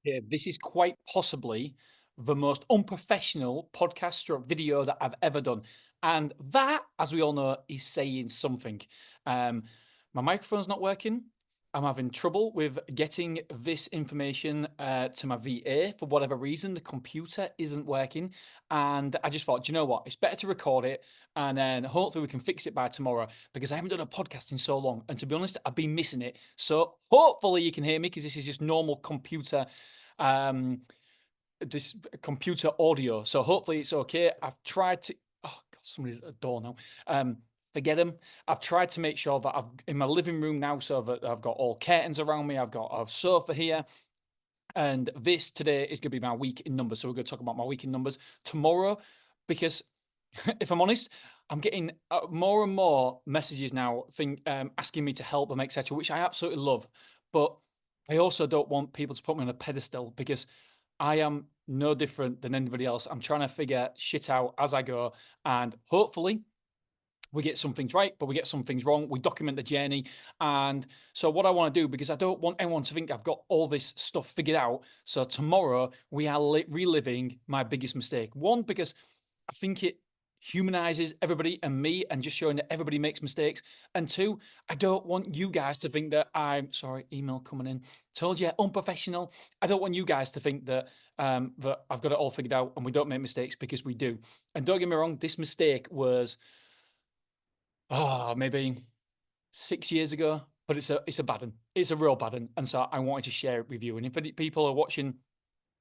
Yeah, this is quite possibly the most unprofessional podcast stroke video that I've ever done. And that, as we all know, is saying something. Um, my microphone's not working. I'm having trouble with getting this information to my VA for whatever reason. The computer isn't working. And I just thought, do you know what? It's better to record it and then hopefully we can fix it by tomorrow because I haven't done a podcast in so long. And to be honest, I've been missing it. So hopefully you can hear me because this is just normal computer um, this computer audio. So hopefully it's okay. I've tried to. Oh God, somebody's at the door now. Um, Forget them. I've tried to make sure that I've in my living room now, so that I've got all curtains around me. I've got a sofa here. And this today is going to be my week in numbers. So we're going to talk about my week in numbers tomorrow, because if I'm honest, I'm getting more and more messages now, asking me to help them, etc., which I absolutely love. But I also don't want people to put me on a pedestal because I am no different than anybody else. I'm trying to figure shit out as I go, and hopefully we get some things right, but we get some things wrong. We document the journey. And so, what I want to do, because I don't want anyone to think I've got all this stuff figured out. So, tomorrow we are reliving my biggest mistake. One, because I think it humanizes everybody and me and just showing that everybody makes mistakes. And two, I don't want you guys to think that I'm sorry, email coming in. Told you, unprofessional. I don't want you guys to think that that I've got it all figured out and we don't make mistakes, because we do. And don't get me wrong, this mistake was maybe 6 years ago, but it's a bad one. It's a real bad one, and so I wanted to share it with you. And if any people are watching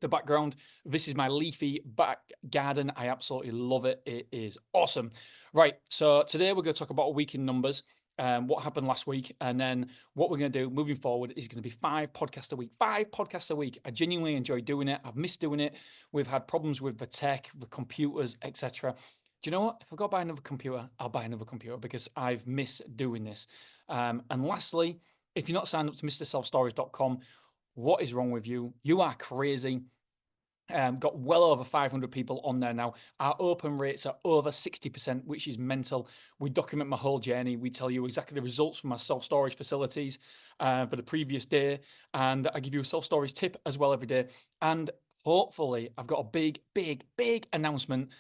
the background, this is my leafy back garden. I absolutely love it. It is awesome. Right, so today we're going to talk about a week in numbers. What happened last week, and then what we're going to do moving forward is going to be 5 podcasts a week. 5 podcasts a week. I genuinely enjoy doing it. I've missed doing it. We've had problems with the tech, the computers, etc. Do you know what? If I've got to buy another computer, I'll buy another computer because I've missed doing this. And lastly, if you're not signed up to MrSelfStorage.com, what is wrong with you? You are crazy. Got well over 500 people on there now. Our open rates are over 60%, which is mental. We document my whole journey. We tell you exactly the results from our self-storage facilities for the previous day. And I give you a self-storage tip as well every day. And hopefully, I've got a big, big, big announcement.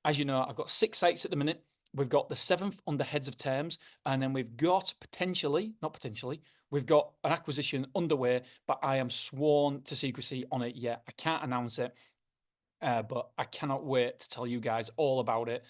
As you know, I've got 6 sites at the minute. We've got the 7th under heads of terms, and then we've got not potentially, we've got an acquisition underway, but I am sworn to secrecy on it yet. I can't announce it, but I cannot wait to tell you guys all about it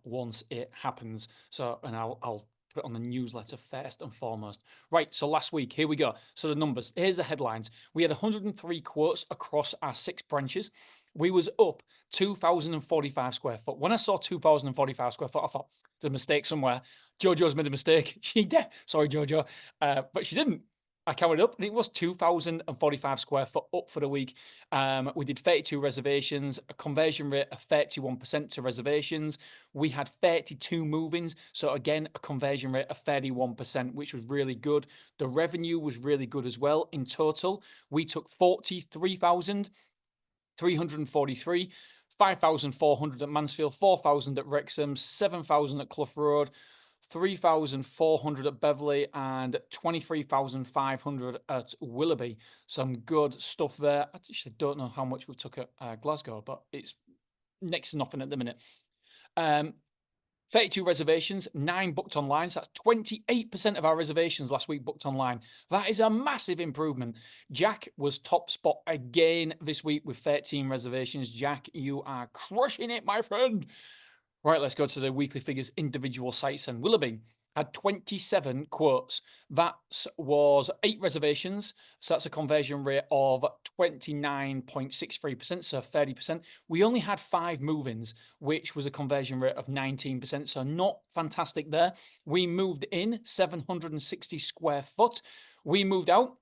once it happens. So, and I'll put it on the newsletter first and foremost. Right, so last week, here we go. So the numbers, here's the headlines. We had 103 quotes across our 6 branches. We was up 2,045 square foot. When I saw 2,045 square foot, I thought there's a mistake somewhere. Jojo's made a mistake. She did. Sorry, Jojo. But she didn't. I counted up and it was 2,045 square foot up for the week. We did 32 reservations, a conversion rate of 31% to reservations. We had 32 move-ins, so again, a conversion rate of 31%, which was really good. The revenue was really good as well. In total, we took 43,343, 5,400 at Mansfield, 4,000 at Wrexham, 7,000 at Clough Road, 3,400 at Beverley, and 23,500 at Willoughby. Some good stuff there. I actually don't know how much we took at Glasgow, but it's next to nothing at the minute. 32 reservations, 9 booked online. So that's 28% of our reservations last week booked online. That is a massive improvement. Jack was top spot again this week with 13 reservations. Jack, you are crushing it, my friend. Right, let's go to the weekly figures, individual sites. And Willoughby had 27 quotes. That was 8 reservations. So that's a conversion rate of 29.63%, so 30%. We only had 5 move-ins, which was a conversion rate of 19%. So not fantastic there. We moved in 760 square foot. We moved out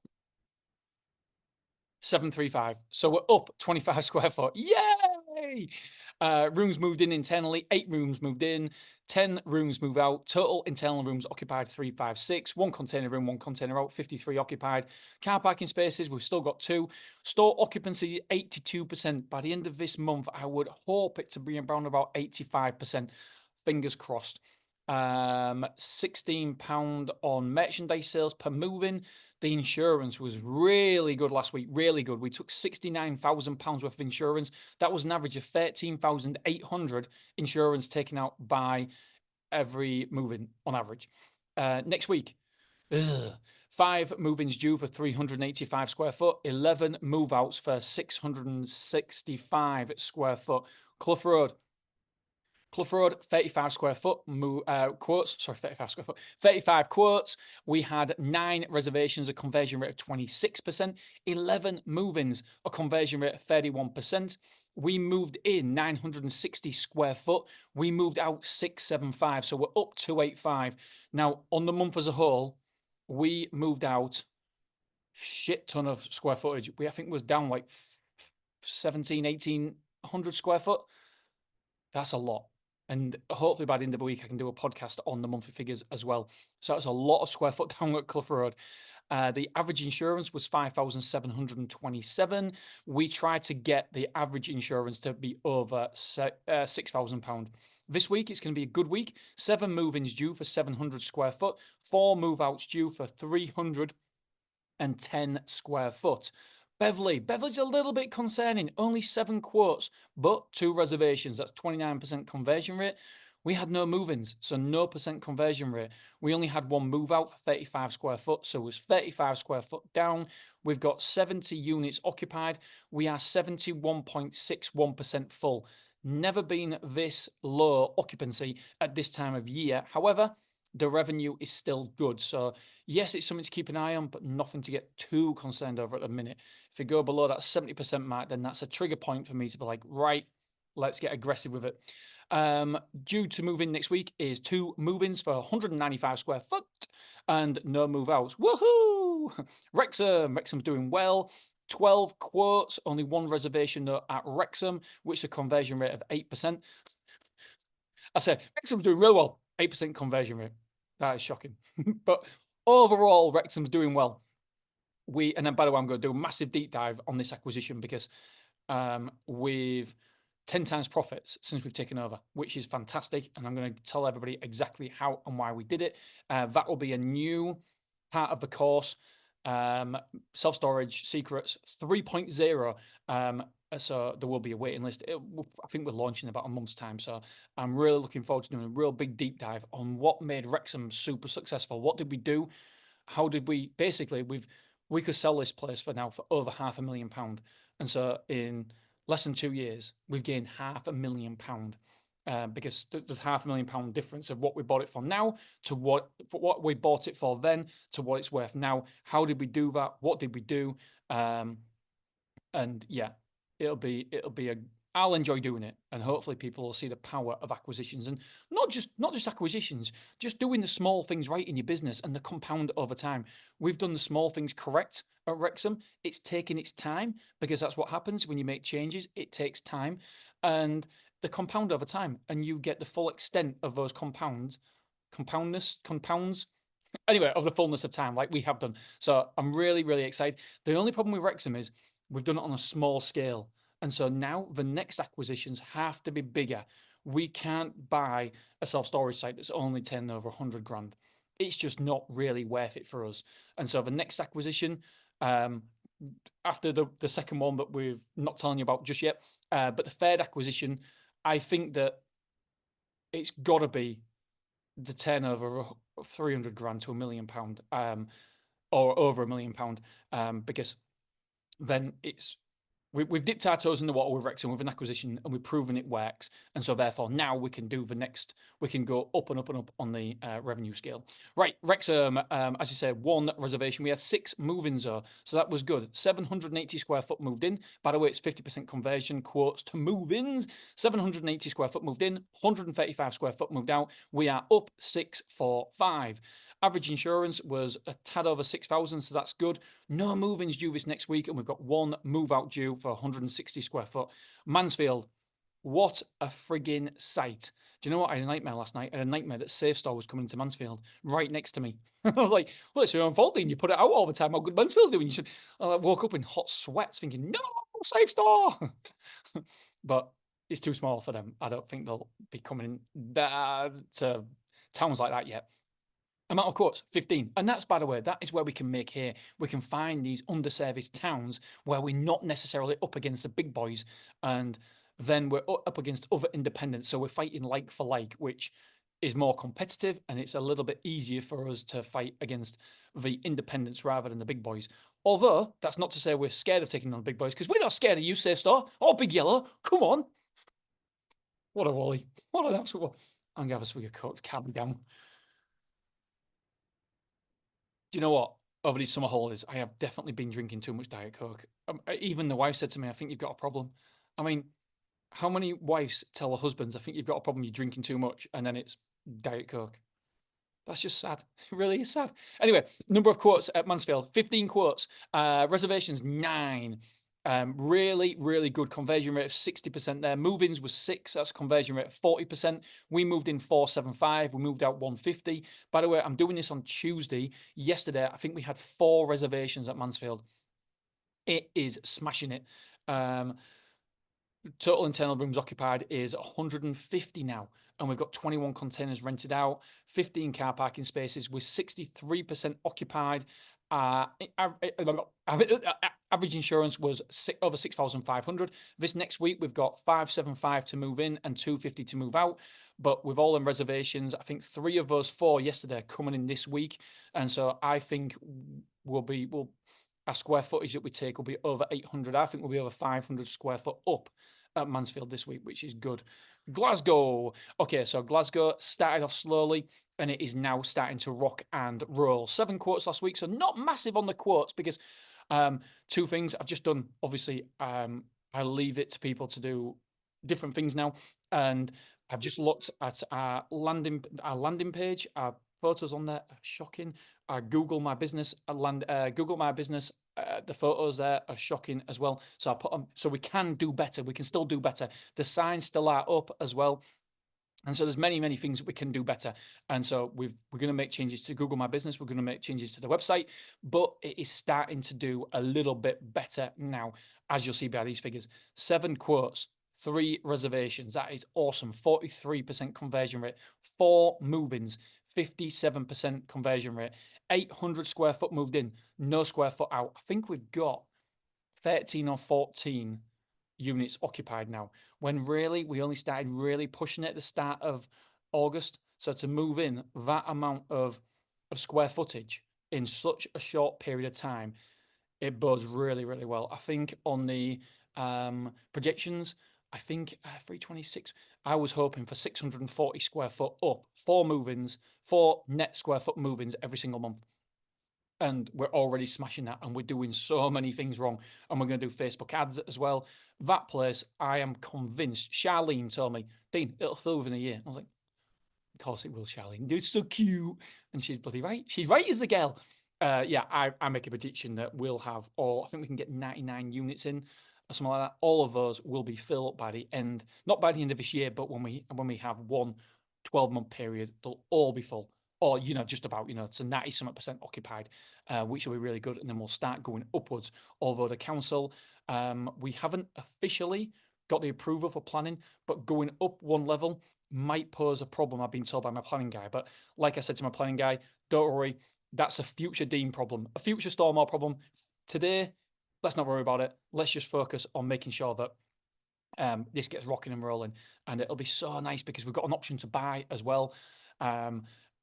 735. So we're up 25 square foot. Yay! Rooms moved in internally, 8 rooms moved in, 10 rooms moved out. Total internal rooms occupied 356, 1 container room, 1 container out, 53 occupied. Car parking spaces, we've still got 2. Store occupancy 82%. By the end of this month, I would hope it to be around about 85%. Fingers crossed. £16 on merchandise sales per move-in. The insurance was really good last week, really good. We took £69,000 worth of insurance. That was an average of 13,800 insurance taken out by every move-in on average. Next week, 5 move-ins due for 385 square foot, 11 move-outs for 665 square foot. Clough Road, 35 square foot quotes. Sorry, 35 square foot. 35 quotes. We had 9 reservations, a conversion rate of 26%. 11 move-ins, a conversion rate of 31%. We moved in 960 square foot. We moved out 675. So we're up 285. Now, on the month as a whole, we moved out shit ton of square footage. I think was down like 1,800 square foot. That's a lot. And hopefully by the end of the week, I can do a podcast on the monthly figures as well. So it's a lot of square foot down at Clough Road. The average insurance was 5,727. We tried to get the average insurance to be over £6,000. This week, it's going to be a good week. 7 move-ins due for 700 square foot. 4 move-outs due for 310 square foot. Beverly's a little bit concerning. Only 7 quotes, but 2 reservations. That's 29% conversion rate. We had no move-ins, so no percent conversion rate. We only had 1 move-out for 35 square foot, so it was 35 square foot down. We've got 70 units occupied. We are 71.61% full. Never been this low occupancy at this time of year. However, the revenue is still good. So yes, it's something to keep an eye on, but nothing to get too concerned over at the minute. If you go below that 70% mark, then that's a trigger point for me to be like, right, let's get aggressive with it. Due to move in next week is 2 move-ins for 195 square foot and no move-outs. Woohoo! Wrexham's doing well. 12 quotes, only 1 reservation though at Wrexham, which is a conversion rate of 8%. I say Wrexham's doing real well. 8% conversion rate. That is shocking. But overall, Wrexham's doing well. And then by the way, I'm going to do a massive deep dive on this acquisition because we've 10 times profits since we've taken over, which is fantastic. And I'm going to tell everybody exactly how and why we did it. That will be a new part of the course. Self-storage secrets 3.0. So there will be a waiting list. I think we're launching in about a month's time. So I'm really looking forward to doing a real big deep dive on what made Wrexham super successful. What did we do? How did we basically we could sell this place for over £500,000. And so in less than 2 years, we've gained £500,000. Because there's £500,000 difference of what we bought it for now to what we bought it for then to what it's worth now. How did we do that? What did we do? And yeah, I'll enjoy doing it, and hopefully people will see the power of acquisitions, and not just acquisitions, just doing the small things right in your business and the compound over time. We've done the small things correct at Wrexham. It's taken its time because that's what happens when you make changes. It takes time, and the compound over time, and you get the full extent of those compounds, anyway, of the fullness of time, like we have done. So I'm really, really excited. The only problem with Wrexham is we've done it on a small scale. And so now the next acquisitions have to be bigger. We can't buy a self-storage site that's only turning over 100 grand. It's just not really worth it for us. And so the next acquisition, after the second one that we're not telling you about just yet, but the third acquisition, I think that it's got to be the turnover of 300 grand to £1 million, or over £1 million, because then we've dipped our toes in the water with Wrexham with an acquisition, and we've proven it works. And so therefore now we can do the next, we can go up and up and up on the revenue scale. Right, Wrexham, as I said, 1 reservation. We had 6 move-ins though, so that was good. 780 square foot moved in. By the way, it's 50% conversion quotes to move-ins. 780 square foot moved in, 135 square foot moved out. We are up 645. Average insurance was a tad over 6,000, so that's good. No move-ins due this next week, and we've got 1 move-out due for 160 square foot. Mansfield, what a friggin' sight. Do you know what? I had a nightmare last night. I had a nightmare that SafeStore was coming to Mansfield right next to me. I was like, well, it's your own fault, you put it out all the time. How good Mansfield doing? I woke up in hot sweats thinking, no, SafeStore. But it's too small for them. I don't think they'll be coming to towns like that yet. Amount of courts, 15. And that's, by the way, that is where we can make hay. We can find these underserviced towns where we're not necessarily up against the big boys, and then we're up against other independents. So we're fighting like for like, which is more competitive, and it's a little bit easier for us to fight against the independents rather than the big boys. Although, that's not to say we're scared of taking on the big boys, because we're not scared of you, Safe Store, or Big Yellow. Come on. What a wally. What an absolute... I'm going to have a swig of Coke to calm me down. Do you know what? Over these summer holidays, I have definitely been drinking too much Diet Coke. Even the wife said to me, I think you've got a problem. I mean, how many wives tell their husbands, I think you've got a problem, you're drinking too much, and then it's Diet Coke? That's just sad. It really is sad. Anyway, number of quotes at Mansfield, 15 quotes. Reservations, 9. Really, really good conversion rate of 60% there. Move-ins was 6. That's a conversion rate of 40%. We moved in 475. We moved out 150. By the way, I'm doing this on Tuesday. Yesterday, I think we had 4 reservations at Mansfield. It is smashing it. Total internal rooms occupied is 150 now, and we've got 21 containers rented out, 15 car parking spaces. We're 63% occupied. Average insurance was over 6,500. This next week we've got 575 to move in and 250 to move out. But with all in reservations, I think 3 of those 4 yesterday are coming in this week, and so I think our square footage that we take will be over 800. I think we'll be over 500 square foot up at Mansfield this week, which is good. Glasgow. Okay, so Glasgow started off slowly, and it is now starting to rock and roll. 7 quotes last week, so not massive on the quotes, because 2 things I've just done. Obviously, I leave it to people to do different things now, and I've just looked at our landing page. Our photos on there are shocking. Google My Business, Google My Business. The photos there are shocking as well. So I put them. So we can do better. We can still do better. The signs still are up as well. And so there's many things that we can do better. And so we're going to make changes to Google My Business. We're going to make changes to the website, but it is starting to do a little bit better now, as you'll see by these figures. 7 quotes, 3 reservations. That is awesome. 43% conversion rate. 4 move-ins. 57% conversion rate. 800 square foot moved in, no square foot out. I think we've got 13 or 14 units occupied now, when really we only started really pushing it at the start of August. So to move in that amount of square footage in such a short period of time, it bodes really, really well. I think on the projections, I think 326, I was hoping for 640 square foot up, 4 move-ins, 4 net square foot move-ins every single month. And we're already smashing that, and we're doing so many things wrong. And we're going to do Facebook ads as well. That place, I am convinced. Charlene told me, Dean, it'll fill within a year. I was like, of course it will, Charlene. It's so cute. And she's bloody right. She's right as a girl. Yeah, I make a prediction that we'll have I think we can get 99 units in or something like that. All of those will be filled by the end, not by the end of this year, but when we have one 12-month period, they'll all be full. Or, just about, it's a 90% occupied, which will be really good. And then we'll start going upwards. Although the council, we haven't officially got the approval for planning, but going up one level might pose a problem, I've been told by my planning guy. But like I said to my planning guy, don't worry, that's a future Dean problem, a future Stormore problem. Today, let's not worry about it. Let's just focus on making sure that this gets rocking and rolling. And it'll be so nice because we've got an option to buy as well.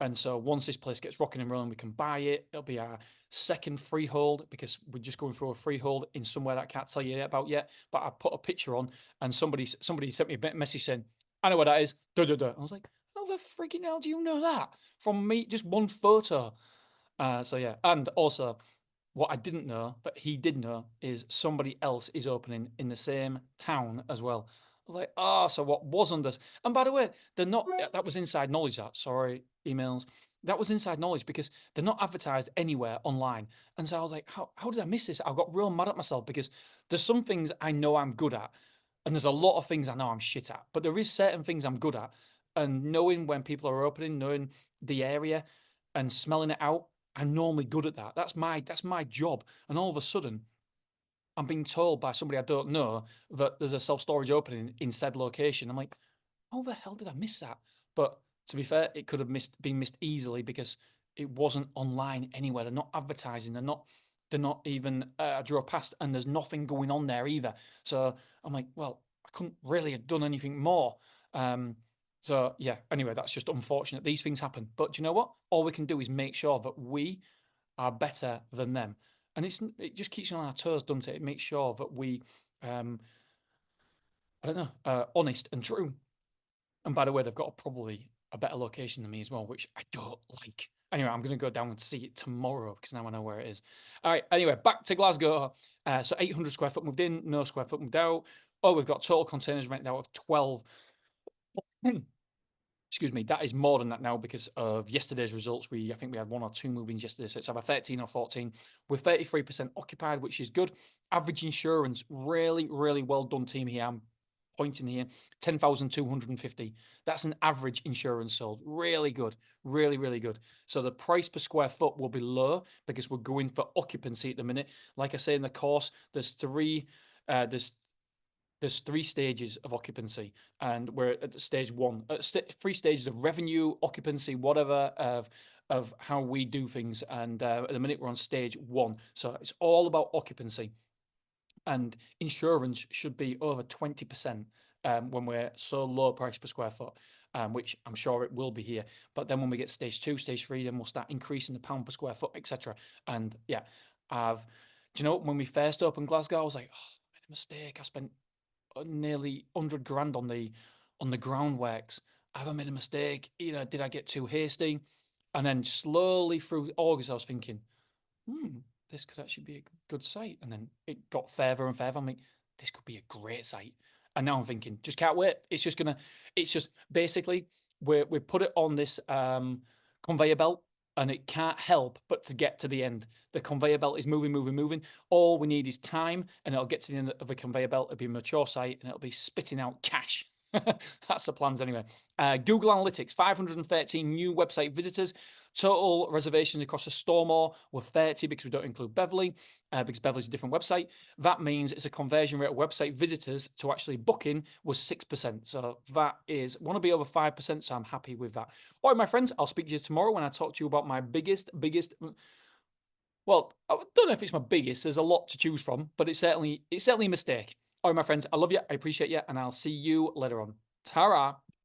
And so once this place gets rocking and rolling, we can buy it. It'll be our second freehold, because we're just going through a freehold in somewhere that I can't tell you about yet. But I put a picture on, and somebody sent me a message saying, I know what that is. I was like, how the freaking hell do you know that? From me, just one photo. So yeah. And also, what I didn't know, but he did know, is somebody else is opening in the same town as well. I was like, so what was under... And by the way, they're not... That was inside knowledge, that. Sorry, emails. That was inside knowledge, because they're not advertised anywhere online. And so I was like, how did I miss this? I got real mad at myself, because there's some things I know I'm good at, and there's a lot of things I know I'm shit at. But there is certain things I'm good at. And knowing when people are opening, knowing the area and smelling it out, I'm normally good at that. That's my job. And all of a sudden, I'm being told by somebody I don't know that there's a self-storage opening in said location. I'm like, how the hell did I miss that? But to be fair, it could have been missed easily because it wasn't online anywhere. They're not advertising. They're not even I drove past and there's nothing going on there either. So I'm like, well, I couldn't really have done anything more. So yeah, anyway, that's just unfortunate. These things happen. But do you know what? All we can do is make sure that we are better than them. And it just keeps you on our toes, doesn't it? It makes sure that we I don't know, honest and true. And by the way, they've got probably a better location than me as well, which I don't like. Anyway, I'm going to go down and see it tomorrow because now I know where it is. All right. Anyway, back to Glasgow. So 800 square foot moved in, no square foot moved out. Oh, we've got total containers rented out of 12. Excuse me, that is more than that now because of yesterday's results. I think we had 1 or 2 move-ins yesterday, so it's either 13 or 14. We're 33% occupied, which is good. Average insurance, really, really well done, team here. I'm pointing here, 10,250. That's an average insurance sold. Really good, really, really good. So the price per square foot will be low because we're going for occupancy at the minute. Like I say in the course, there's three stages of occupancy, and we're at stage 1. 3 stages of revenue, occupancy, whatever, of how we do things. And at the minute, we're on stage 1. So it's all about occupancy. And insurance should be over 20% when we're so low price per square foot, which I'm sure it will be here. But then when we get stage 2, stage 3, then we'll start increasing the pound per square foot, etc. And yeah, do you know, when we first opened Glasgow, I was like, oh, I made a mistake. I spent nearly 100 grand on the groundworks. Have I made a mistake? Did I get too hasty? And then slowly through August, I was thinking, this could actually be a good site. And then it got further and further. I'm like, this could be a great site. And now I'm thinking, just can't wait. It's just basically we put it on this conveyor belt, and it can't help but to get to the end. The conveyor belt is moving, moving, moving. All we need is time, and it'll get to the end of the conveyor belt. It'll be a mature site, and it'll be spitting out cash. That's the plans anyway. Google Analytics, 513 new website visitors. Total reservations across the Stormore were 30 because we don't include Beverley, because Beverley's a different website. That means it's a conversion rate of website visitors to actually booking was 6%. So that is, want to be over 5%, so I'm happy with that. All right, my friends, I'll speak to you tomorrow when I talk to you about my biggest, well, I don't know if it's my biggest. There's a lot to choose from, but it's certainly a mistake. All right, my friends, I love you. I appreciate you, and I'll see you later on. Ta-ra.